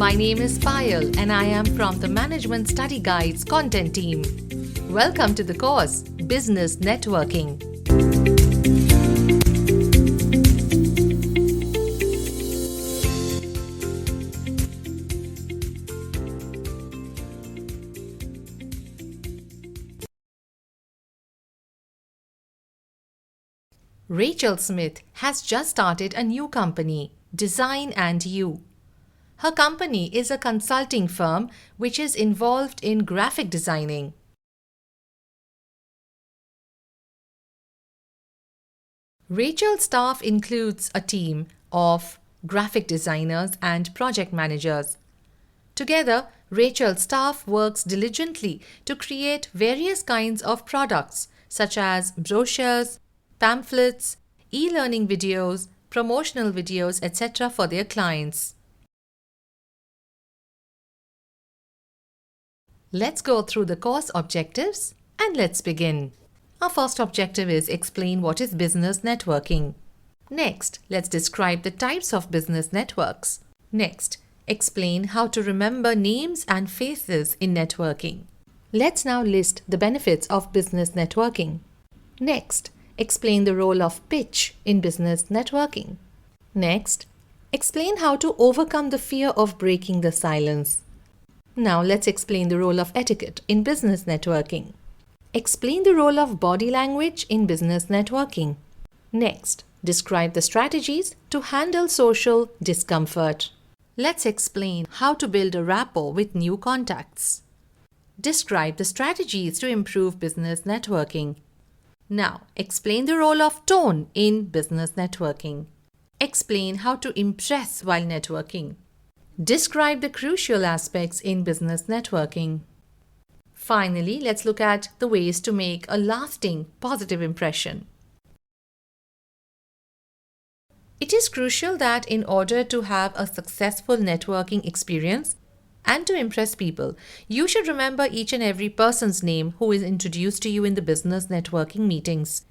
My name is Payal and I am from the Management Study Guides content team. Welcome to the course Business Networking. Rachel Smith has just started a new company, Design and You. Her company is a consulting firm which is involved in graphic designing. Rachel's staff includes a team of graphic designers and project managers. Together, Rachel's staff works diligently to create various kinds of products such as brochures, pamphlets, e-learning videos, promotional videos, etc. for their clients. Let's go through the course objectives and let's begin. Our first objective is explain what is business networking. Next, let's describe the types of business networks. Next, explain how to remember names and faces in networking. Let's now list the benefits of business networking. Next, explain the role of pitch in business networking. Next, explain how to overcome the fear of breaking the silence. Now let's explain the role of etiquette in business networking. Explain the role of body language in business networking. Next, describe the strategies to handle social discomfort. Let's explain how to build a rapport with new contacts. Describe the strategies to improve business networking. Now, explain the role of tone in business networking. Explain how to impress while networking. Describe the crucial aspects in business networking. Finally, let's look at the ways to make a lasting positive impression. It is crucial that in order to have a successful networking experience and to impress people, you should remember each and every person's name who is introduced to you in the business networking meetings.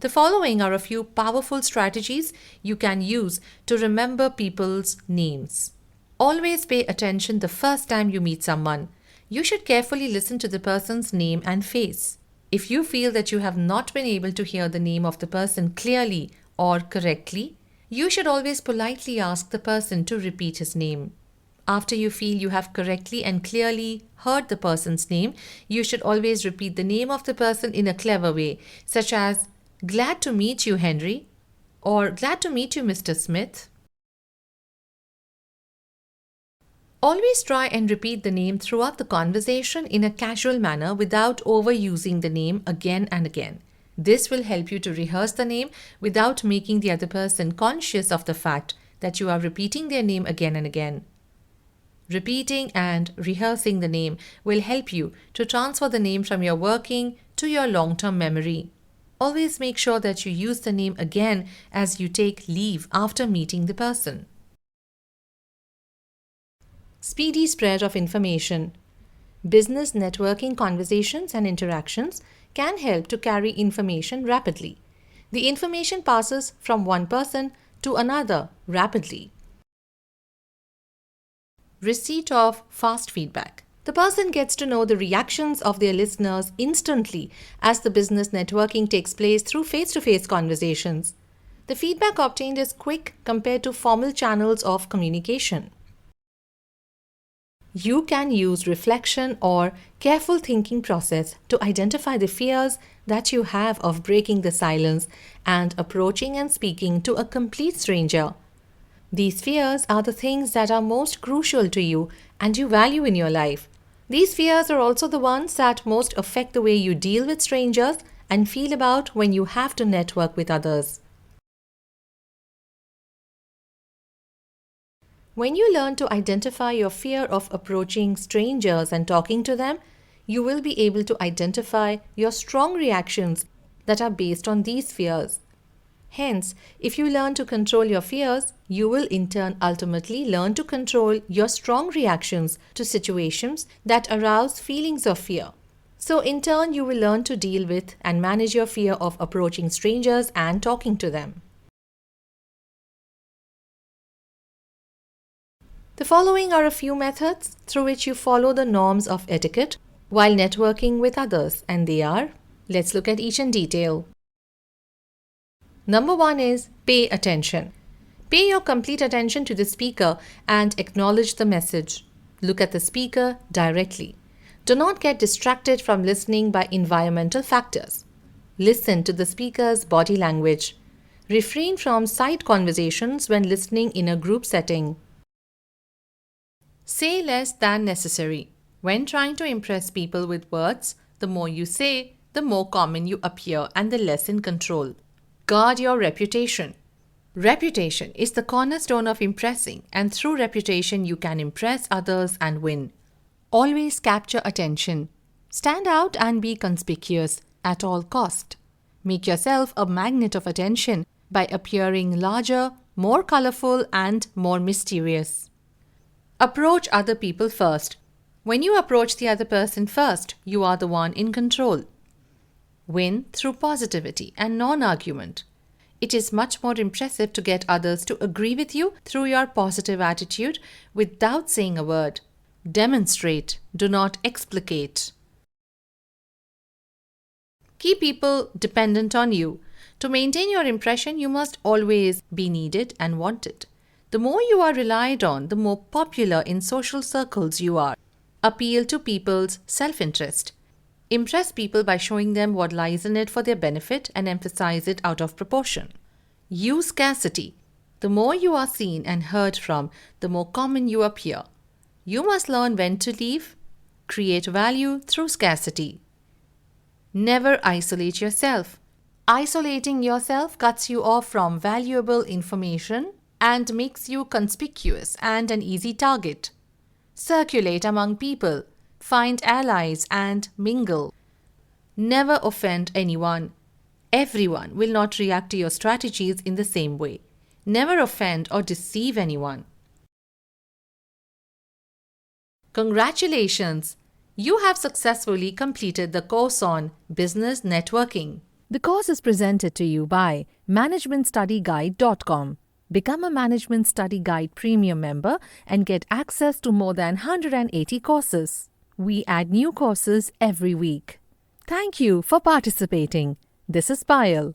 The following are a few powerful strategies you can use to remember people's names. Always pay attention the first time you meet someone. You should carefully listen to the person's name and face. If you feel that you have not been able to hear the name of the person clearly or correctly, you should always politely ask the person to repeat his name. After you feel you have correctly and clearly heard the person's name, you should always repeat the name of the person in a clever way, such as, "Glad to meet you, Henry," or "Glad to meet you, Mr. Smith." Always try and repeat the name throughout the conversation in a casual manner without overusing the name again and again. This will help you to rehearse the name without making the other person conscious of the fact that you are repeating their name again and again. Repeating and rehearsing the name will help you to transfer the name from your working to your long-term memory. Always make sure that you use the name again as you take leave after meeting the person. Speedy spread of information. Business networking conversations and interactions can help to carry information rapidly. The information passes from one person to another rapidly. Receipt of fast feedback. The person gets to know the reactions of their listeners instantly as the business networking takes place through face-to-face conversations. The feedback obtained is quick compared to formal channels of communication. You can use reflection or careful thinking process to identify the fears that you have of breaking the silence and approaching and speaking to a complete stranger. These fears are the things that are most crucial to you and you value in your life. These fears are also the ones that most affect the way you deal with strangers and feel about when you have to network with others. When you learn to identify your fear of approaching strangers and talking to them, you will be able to identify your strong reactions that are based on these fears. Hence, if you learn to control your fears, you will in turn ultimately learn to control your strong reactions to situations that arouse feelings of fear. So in turn, you will learn to deal with and manage your fear of approaching strangers and talking to them. The following are a few methods through which you follow the norms of etiquette while networking with others, and they are, let's look at each in detail. Number 1 is pay attention. Pay your complete attention to the speaker and acknowledge the message. Look at the speaker directly. Do not get distracted from listening by environmental factors. Listen to the speaker's body language. Refrain from side conversations when listening in a group setting. Say less than necessary. When trying to impress people with words, the more you say, the more common you appear and the less in control. Guard your reputation. Reputation is the cornerstone of impressing, and through reputation you can impress others and win. Always capture attention. Stand out and be conspicuous at all cost. Make yourself a magnet of attention by appearing larger, more colorful, and more mysterious. Approach other people first. When you approach the other person first, you are the one in control. Win through positivity and non-argument. It is much more impressive to get others to agree with you through your positive attitude without saying a word. Demonstrate, do not explicate. Keep people dependent on you. To maintain your impression, you must always be needed and wanted. The more you are relied on, the more popular in social circles you are. Appeal to people's self-interest. Impress people by showing them what lies in it for their benefit and emphasize it out of proportion. Use scarcity. The more you are seen and heard from, the more common you appear. You must learn when to leave. Create value through scarcity. Never isolate yourself. Isolating yourself cuts you off from valuable information and makes you conspicuous and an easy target. Circulate among people. Find allies and mingle. Never offend anyone. Everyone will not react to your strategies in the same way. Never offend or deceive anyone. Congratulations! You have successfully completed the course on Business Networking. The course is presented to you by managementstudyguide.com. Become a Management Study Guide Premium member and get access to more than 180 courses. We add new courses every week. Thank you for participating. This is Payal.